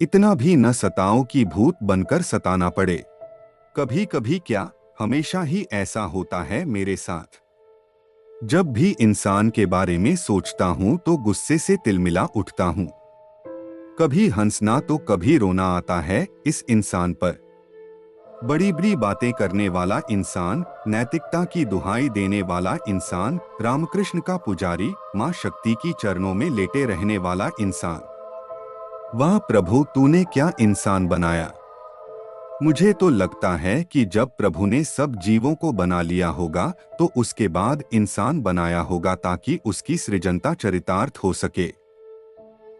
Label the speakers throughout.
Speaker 1: इतना भी न सताओ कि भूत बनकर सताना पड़े। कभी कभी क्या, हमेशा ही ऐसा होता है मेरे साथ। जब भी इंसान के बारे में सोचता हूँ तो गुस्से से तिलमिला उठता हूँ। कभी हंसना तो कभी रोना आता है इस इंसान पर। बड़ी बड़ी बातें करने वाला इंसान, नैतिकता की दुहाई देने वाला इंसान, रामकृष्ण का पुजारी, माँ शक्ति की चरणों में लेटे रहने वाला इंसान। वाह प्रभु, तूने क्या इंसान बनाया। मुझे तो लगता है कि जब प्रभु ने सब जीवों को बना लिया होगा तो उसके बाद इंसान बनाया होगा ताकि उसकी सृजनता चरितार्थ हो सके।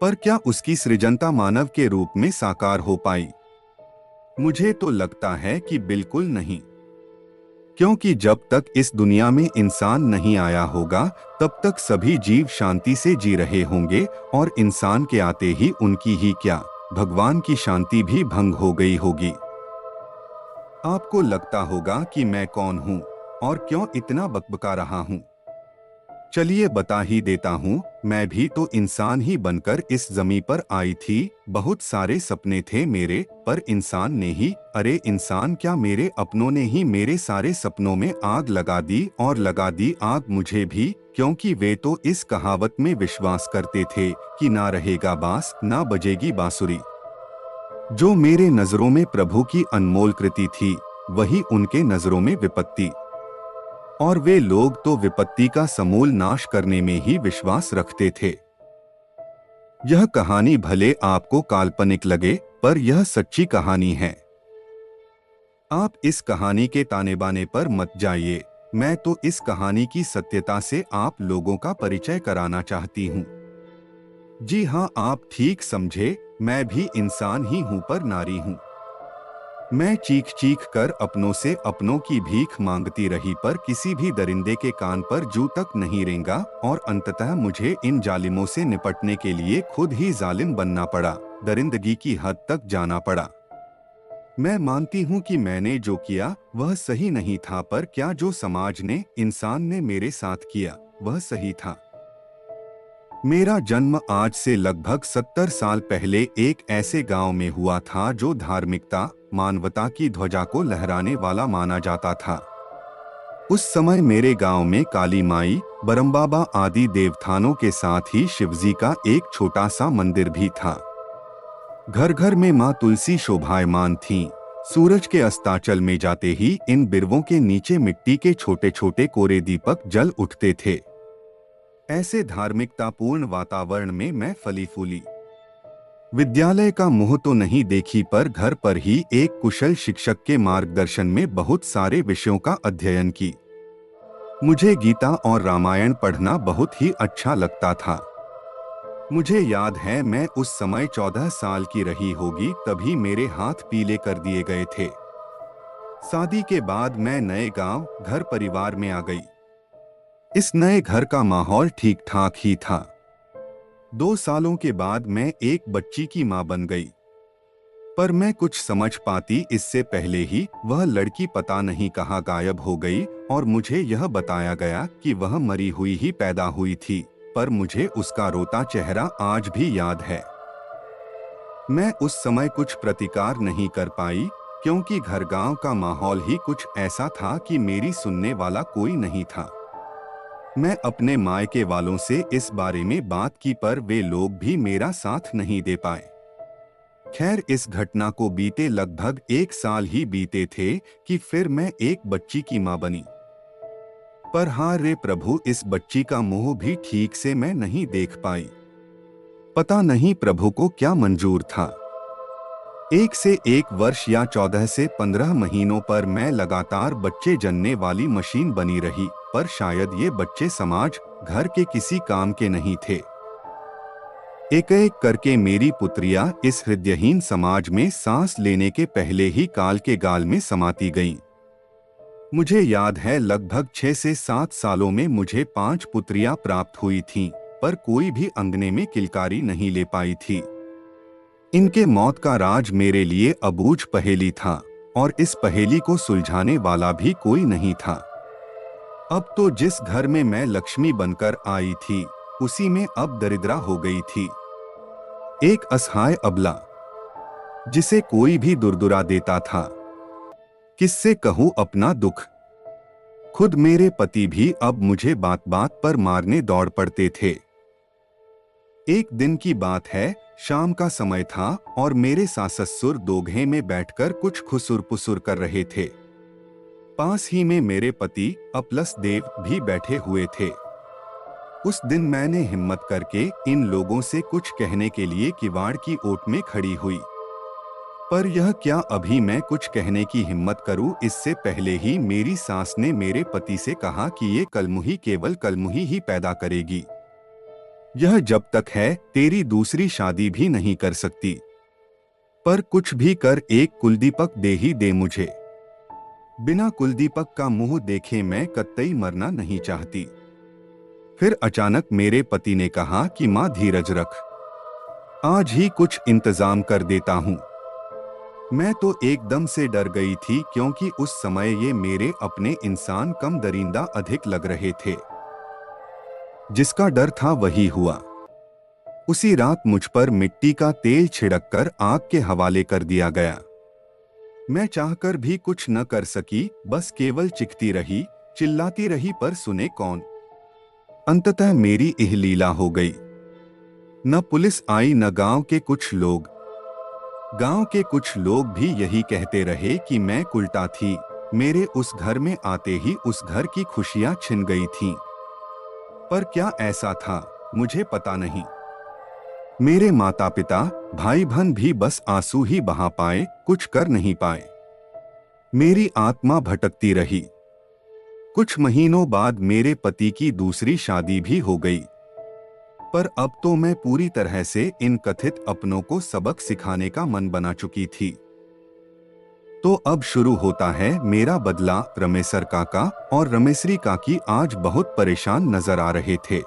Speaker 1: पर क्या उसकी सृजनता मानव के रूप में साकार हो पाई? मुझे तो लगता है कि बिल्कुल नहीं। क्योंकि जब तक इस दुनिया में इंसान नहीं आया होगा तब तक सभी जीव शांति से जी रहे होंगे, और इंसान के आते ही उनकी ही क्या, भगवान की शांति भी भंग हो गई होगी। आपको लगता होगा कि मैं कौन हूँ और क्यों इतना बकबका रहा हूँ। चलिए बता ही देता हूँ, मैं भी तो इंसान ही बनकर इस जमीन पर आई थी। बहुत सारे सपने थे मेरे, पर इंसान ने ही, अरे इंसान क्या, मेरे अपनों ने ही मेरे सारे सपनों में आग लगा दी, और लगा दी आग मुझे भी, क्योंकि वे तो इस कहावत में विश्वास करते थे कि ना रहेगा बांस ना बजेगी बांसुरी। जो मेरे नजरों में प्रभु की अनमोल कृति थी, वही उनके नजरों में विपत्ति। और वे लोग तो विपत्ति का समूल नाश करने में ही विश्वास रखते थे। यह कहानी भले आपको काल्पनिक लगे, पर यह सच्ची कहानी है। आप इस कहानी के ताने बाने पर मत जाइए। मैं तो इस कहानी की सत्यता से आप लोगों का परिचय कराना चाहती हूँ। जी हाँ, आप ठीक समझे, मैं भी इंसान ही हूँ, पर नारी हूँ। मैं चीख चीख कर अपनों से अपनों की भीख मांगती रही, पर किसी भी दरिंदे के कान पर जू तक नहीं रेंगा, और अंततः मुझे इन जालिमों से निपटने के लिए खुद ही जालिम बनना पड़ा, दरिंदगी की हद तक जाना पड़ा। मैं मानती हूँ कि मैंने जो किया वह सही नहीं था, पर क्या जो समाज ने, इंसान ने मेरे साथ किया वह सही था? मेरा जन्म आज से लगभग 70 साल पहले एक ऐसे गांव में हुआ था जो धार्मिकता, मानवता की ध्वजा को लहराने वाला माना जाता था। उस समय मेरे गांव में काली माई, बरमबाबा आदि देवताओं के साथ ही शिवजी का एक छोटा सा मंदिर भी था। घर घर में माँ तुलसी शोभायमान थीं। सूरज के अस्ताचल में जाते ही इन बिरवों के नीचे मिट्टी के छोटे छोटे कोरे दीपक जल उठते थे। ऐसे धार्मिकतापूर्ण वातावरण में मैं फली फूली। विद्यालय का मुंह तो नहीं देखी, पर घर पर ही एक कुशल शिक्षक के मार्गदर्शन में बहुत सारे विषयों का अध्ययन की। मुझे गीता और रामायण पढ़ना बहुत ही अच्छा लगता था। मुझे याद है, मैं उस समय 14 साल की रही होगी, तभी मेरे हाथ पीले कर दिए गए थे। शादी के बाद मैं नए गांव, घर परिवार में आ गई। इस नए घर का माहौल ठीक ठाक ही था। 2 सालों के बाद मैं एक बच्ची की मां बन गई। पर मैं कुछ समझ पाती इससे पहले ही वह लड़की पता नहीं कहाँ गायब हो गई, और मुझे यह बताया गया कि वह मरी हुई ही पैदा हुई थी। पर मुझे उसका रोता चेहरा आज भी याद है। मैं उस समय कुछ प्रतिकार नहीं कर पाई, क्योंकि घर गांव का माहौल ही कुछ ऐसा था कि मेरी सुनने वाला कोई नहीं था। मैं अपने मायके वालों से इस बारे में बात की, पर वे लोग भी मेरा साथ नहीं दे पाए। खैर, इस घटना को बीते लगभग 1 साल ही बीते थे कि फिर मैं एक बच्ची की मां बनी। पर हाँ रे प्रभु, इस बच्ची का मुंह भी ठीक से मैं नहीं देख पाई। पता नहीं प्रभु को क्या मंजूर था। 1 से 1 वर्ष या 14 से 15 महीनों पर मैं लगातार बच्चे जनने वाली मशीन बनी रही, पर शायद ये बच्चे समाज, घर के किसी काम के नहीं थे। एक एक करके मेरी पुत्रियां इस हृदयहीन समाज में सांस लेने के पहले ही काल के गाल में समाती गईं। मुझे याद है, लगभग 6 से 7 सालों में मुझे 5 पुत्रियां प्राप्त हुई थीं, पर कोई भी अंगने में किलकारी नहीं ले पाई थी। इनके मौत का राज मेरे लिए अबूझ पहेली था, और इस पहेली को सुलझाने वाला भी कोई नहीं था। अब तो जिस घर में मैं लक्ष्मी बनकर आई थी, उसी में अब दरिद्रा हो गई थी। एक असहाय अबला। जिसे कोई भी दुरदुरा देता था। किससे कहूं अपना दुख? खुद मेरे पति भी अब मुझे बात बात पर मारने दौड़ पड़ते थे। एक दिन की बात है, शाम का समय था और मेरे सास ससुर दोघे में बैठकर कुछ खुसुर पुसुर कर रहे थे। पास ही में मेरे पति अपलस देव भी बैठे हुए थे। उस दिन मैंने हिम्मत करके इन लोगों से कुछ कहने के लिए किवाड़ की ओट में खड़ी हुई। पर यह क्या, अभी मैं कुछ कहने की हिम्मत करूं इससे पहले ही मेरी सास ने मेरे पति से कहा कि ये कलमुही केवल कलमुही ही पैदा करेगी। यह जब तक है तेरी दूसरी शादी भी नहीं कर सकती। पर कुछ भी कर एक कुलदीपक दे ही दे मुझे। बिना कुलदीपक का मुंह देखे मैं कतई मरना नहीं चाहती। फिर अचानक मेरे पति ने कहा कि मां धीरज रख, आज ही कुछ इंतजाम कर देता हूं। मैं तो एकदम से डर गई थी क्योंकि उस समय ये मेरे अपने इंसान कम दरिंदा अधिक लग रहे थे। जिसका डर था वही हुआ। उसी रात मुझ पर मिट्टी का तेल छिड़ककर आग के हवाले कर दिया गया। मैं चाहकर भी कुछ न कर सकी, बस केवल चिखती रही, चिल्लाती रही, पर सुने कौन। अंततः मेरी यह लीला हो गई। न पुलिस आई न गांव के कुछ लोग। गांव के कुछ लोग भी यही कहते रहे कि मैं कुलटा थी। मेरे उस घर में आते ही उस घर की खुशियां छिन गई थीं। पर क्या ऐसा था, मुझे पता नहीं। मेरे माता पिता भाई बहन भी बस आंसू ही बहा पाए, कुछ कर नहीं पाए। मेरी आत्मा भटकती रही। कुछ महीनों बाद मेरे पति की दूसरी शादी भी हो गई। पर अब तो मैं पूरी तरह से इन कथित अपनों को सबक सिखाने का मन बना चुकी थी। तो अब शुरू होता है मेरा बदला। रमेसर काका और रमेसरी काकी आज बहुत परेशान नजर आ रहे थे।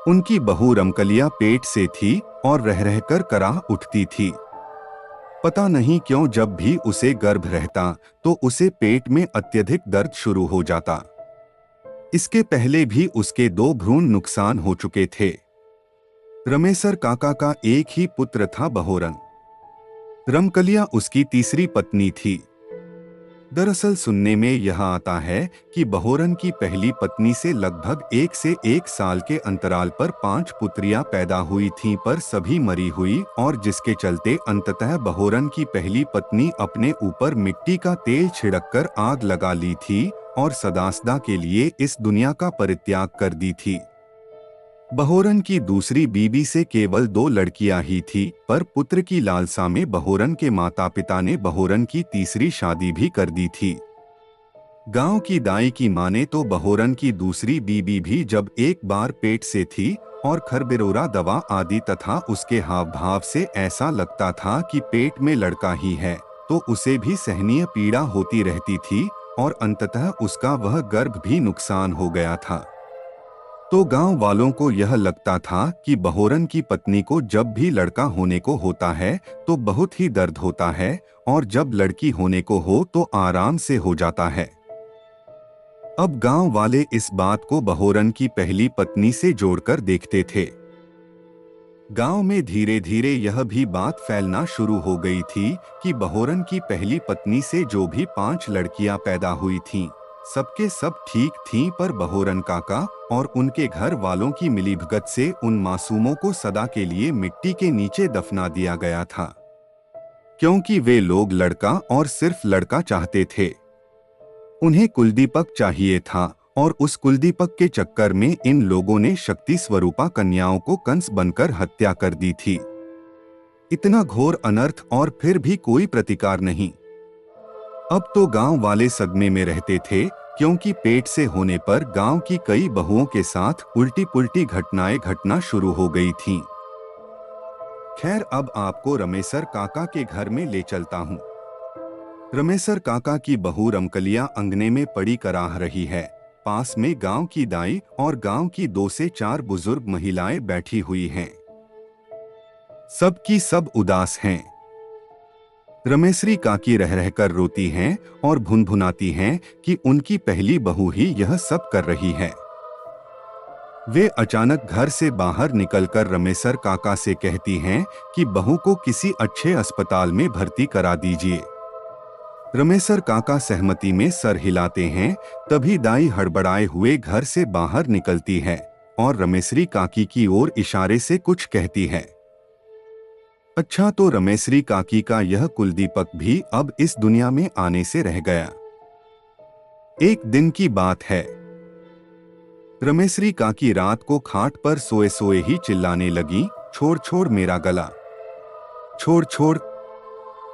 Speaker 1: उनकी बहू रमकलिया पेट से थी और रह रहकर कराह उठती थी। पता नहीं क्यों जब भी उसे गर्भ रहता तो उसे पेट में अत्यधिक दर्द शुरू हो जाता। इसके पहले भी उसके 2 भ्रूण नुकसान हो चुके थे। रमेसर काका का एक ही पुत्र था, बहोरन। रमकलिया उसकी तीसरी पत्नी थी। दरअसल सुनने में यह आता है कि बहोरन की पहली पत्नी से लगभग 1 से 1 साल के अंतराल पर 5 पुत्रियां पैदा हुई थीं, पर सभी मरी हुई, और जिसके चलते अंततः बहोरन की पहली पत्नी अपने ऊपर मिट्टी का तेल छिड़ककर आग लगा ली थी और सदासदा के लिए इस दुनिया का परित्याग कर दी थी। बहोरन की दूसरी बीबी से केवल 2 लड़कियां ही थी, पर पुत्र की लालसा में बहोरन के माता पिता ने बहोरन की तीसरी शादी भी कर दी थी। गांव की दाई की माने तो बहोरन की दूसरी बीबी भी जब एक बार पेट से थी और खरबिरोरा दवा आदि तथा उसके हाव भाव से ऐसा लगता था कि पेट में लड़का ही है, तो उसे भी सहनीय पीड़ा होती रहती थी और अंततः उसका वह गर्भ भी नुकसान हो गया था। तो गांव वालों को यह लगता था कि बहोरन की पत्नी को जब भी लड़का होने को होता है तो बहुत ही दर्द होता है, और जब लड़की होने को हो तो आराम से हो जाता है। अब गांव वाले इस बात को बहोरन की पहली पत्नी से जोड़कर देखते थे। गांव में धीरे धीरे यह भी बात फैलना शुरू हो गई थी कि बहोरन की पहली पत्नी से जो भी 5 लड़कियां पैदा हुई थीं, सबके सब ठीक थीं, पर बहोरन काका और उनके घर वालों की मिलीभगत से उन मासूमों को सदा के लिए मिट्टी के नीचे दफना दिया गया था, क्योंकि वे लोग लड़का और सिर्फ लड़का चाहते थे। उन्हें कुलदीपक चाहिए था और उस कुलदीपक के चक्कर में इन लोगों ने शक्ति स्वरूपा कन्याओं को कंस बनकर हत्या कर दी थी। इतना घोर अनर्थ और फिर भी कोई प्रतिकार नहीं। अब तो गांव वाले सदमे में रहते थे, क्योंकि पेट से होने पर गांव की कई बहुओं के साथ उल्टी पुल्टी घटनाएं घटना शुरू हो गई थीं। खैर, अब आपको रमेसर काका के घर में ले चलता हूं। रमेसर काका की बहू रमकलिया अंगने में पड़ी कराह रही है। पास में गांव की दाई और गांव की 2 से 4 बुजुर्ग महिलाएं बैठी हुई हैं। सब की सब उदास हैं। रमेसरी काकी रह रहकर रोती हैं और भुनभुनाती हैं कि उनकी पहली बहू ही यह सब कर रही है। वे अचानक घर से बाहर निकलकर रमेसर काका से कहती हैं कि बहू को किसी अच्छे अस्पताल में भर्ती करा दीजिए। रमेसर काका सहमति में सर हिलाते हैं। तभी दाई हड़बड़ाए हुए घर से बाहर निकलती है और रमेसरी काकी की ओर इशारे से कुछ कहती है। अच्छा, तो रमेसरी काकी का यह कुलदीपक भी अब इस दुनिया में आने से रह गया। एक दिन की बात है। रमेसरी काकी रात को खाट पर सोए सोए ही चिल्लाने लगी, छोड़ छोड़ मेरा गला, छोड़ छोड़।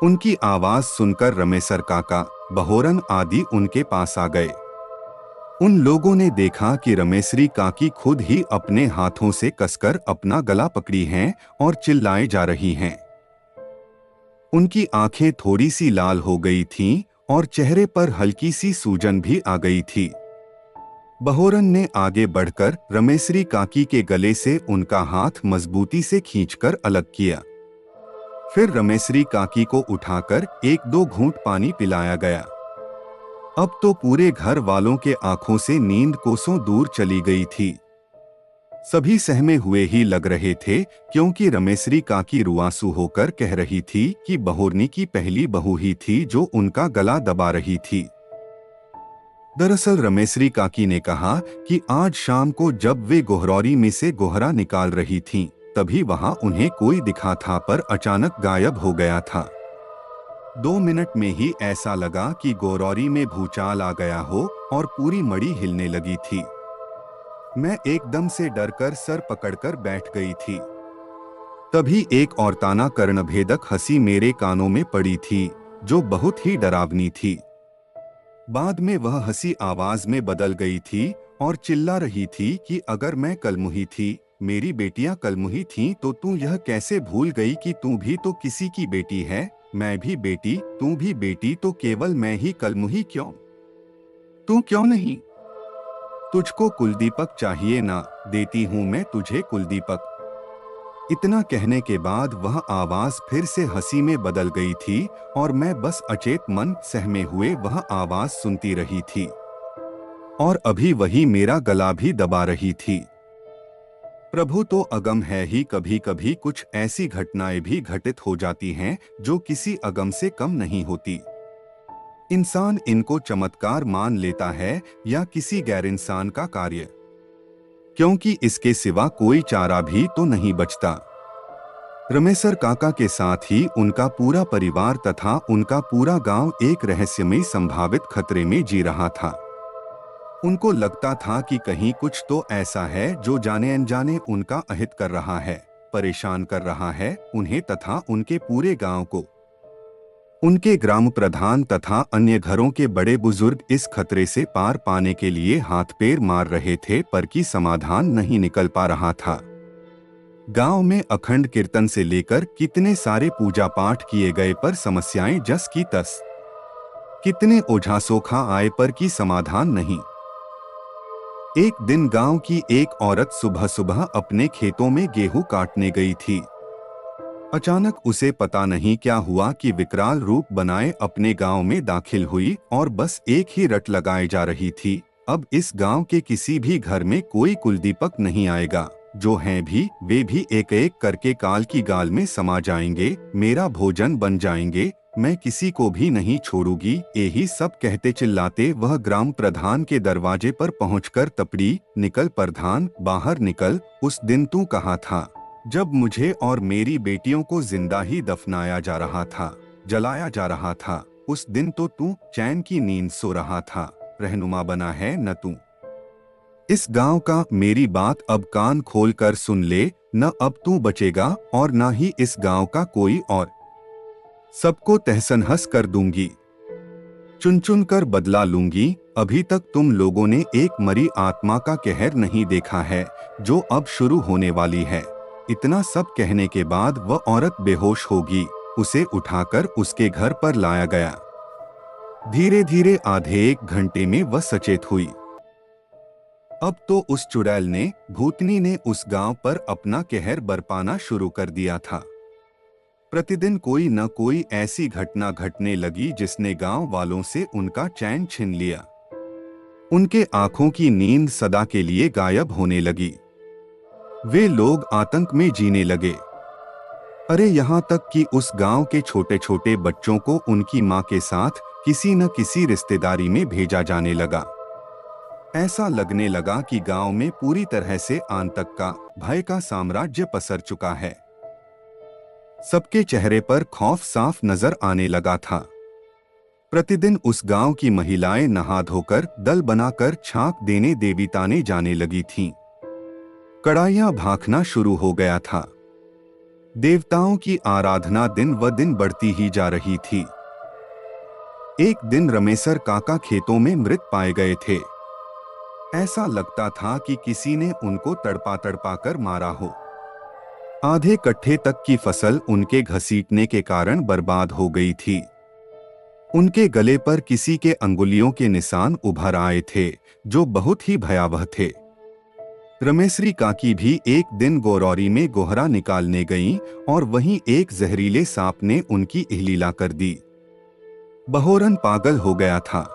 Speaker 1: उनकी आवाज सुनकर रमेसर काका, बहोरन आदि उनके पास आ गए। उन लोगों ने देखा कि रमेसरी काकी खुद ही अपने हाथों से कसकर अपना गला पकड़ी हैं और चिल्लाए जा रही हैं। उनकी आंखें थोड़ी सी लाल हो गई थीं और चेहरे पर हल्की सी सूजन भी आ गई थी। बहोरन ने आगे बढ़कर रमेसरी काकी के गले से उनका हाथ मजबूती से खींचकर अलग किया। फिर रमेसरी काकी को उठाकर एक दो घूंट पानी पिलाया गया। अब तो पूरे घर वालों के आंखों से नींद कोसों दूर चली गई थी। सभी सहमे हुए ही लग रहे थे, क्योंकि रमेसरी काकी रुआंसू होकर कह रही थी कि बहोरनी की पहली बहू ही थी जो उनका गला दबा रही थी। दरअसल रमेसरी काकी ने कहा कि आज शाम को जब वे गोहरौरी में से गोहरा निकाल रही थीं, तभी वहां उन्हें कोई दिखा था, पर अचानक गायब हो गया था। 2 मिनट में ही ऐसा लगा कि गोहरौरी में भूचाल आ गया हो और पूरी मड़ी हिलने लगी थी। मैं एकदम से डरकर सर पकड़कर बैठ गई थी। तभी एक औरताना कर्णभेदक हंसी मेरे कानों में पड़ी थी, जो बहुत ही डरावनी थी। बाद में वह हंसी आवाज में बदल गई थी और चिल्ला रही थी कि अगर मैं कलमुही थी, मेरी बेटियां कलमुही थीं, तो तू यह कैसे भूल गई कि तू भी तो किसी की बेटी है। मैं भी बेटी, तू भी बेटी, तो केवल मैं ही कलमुही क्यों? तू क्यों नहीं? तुझको कुलदीपक चाहिए ना, देती हूं मैं तुझे कुलदीपक। इतना कहने के बाद वह आवाज फिर से हंसी में बदल गई थी और मैं बस अचेत मन सहमे हुए वह आवाज सुनती रही थी और अभी वही मेरा गला भी दबा रही थी। प्रभु तो अगम है ही, कभी कभी कुछ ऐसी घटनाएं भी घटित हो जाती हैं जो किसी अगम से कम नहीं होती। इंसान इनको चमत्कार मान लेता है या किसी गैर इंसान का कार्य, क्योंकि इसके सिवा कोई चारा भी तो नहीं बचता। रमेसर काका के साथ ही उनका पूरा परिवार तथा उनका पूरा गांव एक रहस्यमयी संभावित खतरे में जी रहा था। उनको लगता था कि कहीं कुछ तो ऐसा है जो जाने अनजाने उनका अहित कर रहा है, परेशान कर रहा है उन्हें तथा उनके पूरे गांव को। उनके ग्राम प्रधान तथा अन्य घरों के बड़े बुजुर्ग इस खतरे से पार पाने के लिए हाथ पैर मार रहे थे, पर की समाधान नहीं निकल पा रहा था। गांव में अखंड कीर्तन से लेकर कितने सारे पूजा पाठ किए गए, पर समस्याएं जस की तस। कितने ओझा सोखा आए, पर की समाधान नहीं। एक दिन गांव की एक औरत सुबह सुबह अपने खेतों में गेहूं काटने गई थी। अचानक उसे पता नहीं क्या हुआ कि विकराल रूप बनाए अपने गांव में दाखिल हुई और बस एक ही रट लगाए जा रही थी, अब इस गांव के किसी भी घर में कोई कुलदीपक नहीं आएगा। जो हैं भी वे भी एक एक करके काल की गाल में समा जाएंगे, मेरा भोजन बन जाएंगे, मैं किसी को भी नहीं छोड़ूंगी। यही सब कहते चिल्लाते वह ग्राम प्रधान के दरवाजे पर पहुंचकर तपड़ी, निकल प्रधान, बाहर निकल। उस दिन तू कहाँ था जब मुझे और मेरी बेटियों को जिंदा ही दफनाया जा रहा था, जलाया जा रहा था? उस दिन तो तू चैन की नींद सो रहा था, रहनुमा बना है न तू। इस गांव का मेरी बात अब कान खोल कर सुन ले, न अब तू बचेगा और न ही इस गांव का कोई और। सबको तहस-नहस कर दूंगी, चुन चुन कर बदला लूंगी। अभी तक तुम लोगों ने एक मरी आत्मा का कहर नहीं देखा है, जो अब शुरू होने वाली है। इतना सब कहने के बाद वह औरत बेहोश होगी। उसे उठाकर उसके घर पर लाया गया। धीरे धीरे आधे 1 घंटे में वह सचेत हुई। अब तो उस चुड़ैल ने, भूतनी ने उस गांव पर अपना कहर बरपाना शुरू कर दिया था। प्रतिदिन कोई न कोई ऐसी घटना घटने लगी जिसने गांव वालों से उनका चैन छीन लिया। उनके आंखों की नींद सदा के लिए गायब होने लगी। वे लोग आतंक में जीने लगे। अरे यहाँ तक कि उस गांव के छोटे छोटे बच्चों को उनकी मां के साथ किसी न किसी रिश्तेदारी में भेजा जाने लगा। ऐसा लगने लगा कि गांव में पूरी तरह से आतंक का, भय का साम्राज्य पसर चुका है। सबके चेहरे पर खौफ साफ नजर आने लगा था। प्रतिदिन उस गांव की महिलाएं नहा धोकर दल बनाकर छाक देने देवीताने जाने लगी थीं। कड़ाहियां भाखना शुरू हो गया था। देवताओं की आराधना दिन व दिन बढ़ती ही जा रही थी। एक दिन रमेसर काका खेतों में मृत पाए गए थे। ऐसा लगता था कि किसी ने उनको तड़पा तड़पा कर मारा हो। आधे कट्ठे तक की फसल उनके घसीटने के कारण बर्बाद हो गई थी। उनके गले पर किसी के अंगुलियों के निशान उभर आए थे, जो बहुत ही भयावह थे। रमेसरी काकी भी एक दिन गोरौरी में गोहरा निकालने गईं और वहीं एक जहरीले सांप ने उनकी इहलीला कर दी। बहोरन पागल हो गया था।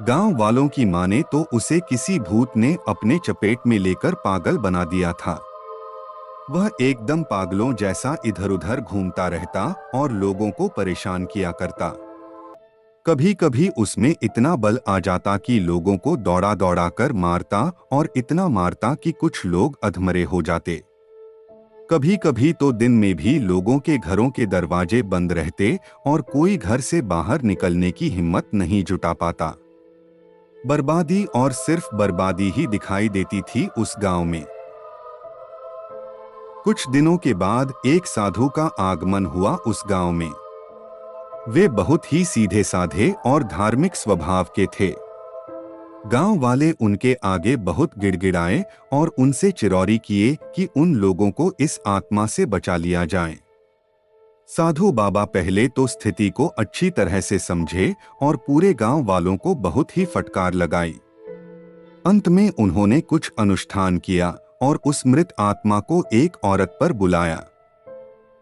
Speaker 1: गांव वालों की माने तो उसे किसी भूत ने अपने चपेट में लेकर पागल बना दिया था। वह एकदम पागलों जैसा इधर उधर घूमता रहता और लोगों को परेशान किया करता। कभी कभी उसमें इतना बल आ जाता कि लोगों को दौड़ा दौड़ा कर मारता और इतना मारता कि कुछ लोग अधमरे हो जाते। कभी कभी तो दिन में भी लोगों के घरों के दरवाजे बंद रहते और कोई घर से बाहर निकलने की हिम्मत नहीं जुटा पाता। बर्बादी और सिर्फ बर्बादी ही दिखाई देती थी उस गांव में। कुछ दिनों के बाद एक साधु का आगमन हुआ उस गांव में। वे बहुत ही सीधे साधे और धार्मिक स्वभाव के थे। गांव वाले उनके आगे बहुत गिड़गिड़ाए और उनसे चिरौरी किए कि उन लोगों को इस आत्मा से बचा लिया जाए। साधु बाबा पहले तो स्थिति को अच्छी तरह से समझे और पूरे गांव वालों को बहुत ही फटकार लगाई। अंत में उन्होंने कुछ अनुष्ठान किया और उस मृत आत्मा को एक औरत पर बुलाया।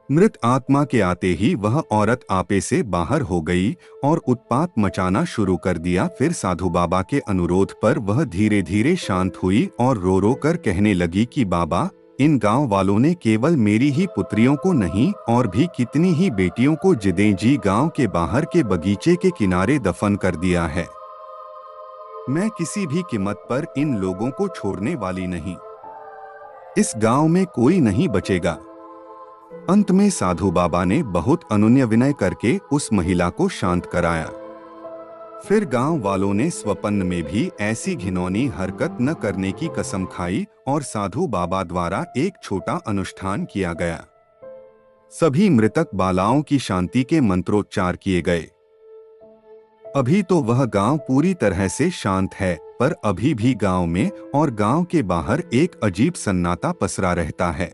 Speaker 1: मृत आत्मा के आते ही वह औरत आपे से बाहर हो गई और उत्पात मचाना शुरू कर दिया। फिर साधु बाबा के अनुरोध पर वह धीरे धीरे शांत हुई और रो रो कर कहने लगी कि बाबा, इन गांव वालों ने केवल मेरी ही पुत्रियों को नहीं और भी कितनी ही बेटियों को जिदें जी गांव के बाहर के बगीचे के किनारे दफन कर दिया है। मैं किसी भी कीमत पर इन लोगों को छोड़ने वाली नहीं। इस गांव में कोई नहीं बचेगा। अंत में साधु बाबा ने बहुत अनुनय विनय करके उस महिला को शांत कराया। फिर गांव वालों ने स्वप्न में भी ऐसी घिनौनी हरकत न करने की कसम खाई और साधु बाबा द्वारा एक छोटा अनुष्ठान किया गया। सभी मृतक बालाओं की शांति के मंत्रोच्चार किए गए। अभी तो वह गांव पूरी तरह से शांत है, पर अभी भी गांव में और गांव के बाहर एक अजीब सन्नाटा पसरा रहता है।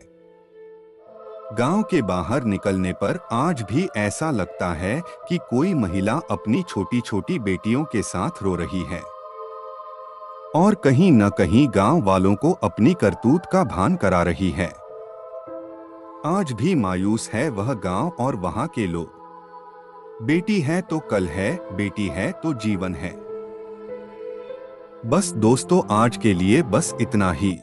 Speaker 1: गांव के बाहर निकलने पर आज भी ऐसा लगता है कि कोई महिला अपनी छोटी छोटी बेटियों के साथ रो रही है और कहीं न कहीं गांव वालों को अपनी करतूत का भान करा रही है। आज भी मायूस है वह गांव और वहां के लोग। बेटी है तो कल है, बेटी है तो जीवन है। बस दोस्तों, आज के लिए बस इतना ही।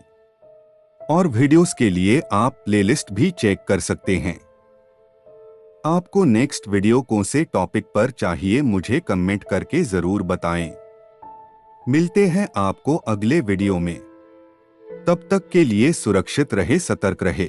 Speaker 1: और वीडियोस के लिए आप प्लेलिस्ट भी चेक कर सकते हैं। आपको नेक्स्ट वीडियो कौन से टॉपिक पर चाहिए मुझे कमेंट करके जरूर बताएं। मिलते हैं आपको अगले वीडियो में। तब तक के लिए सुरक्षित रहे, सतर्क रहे।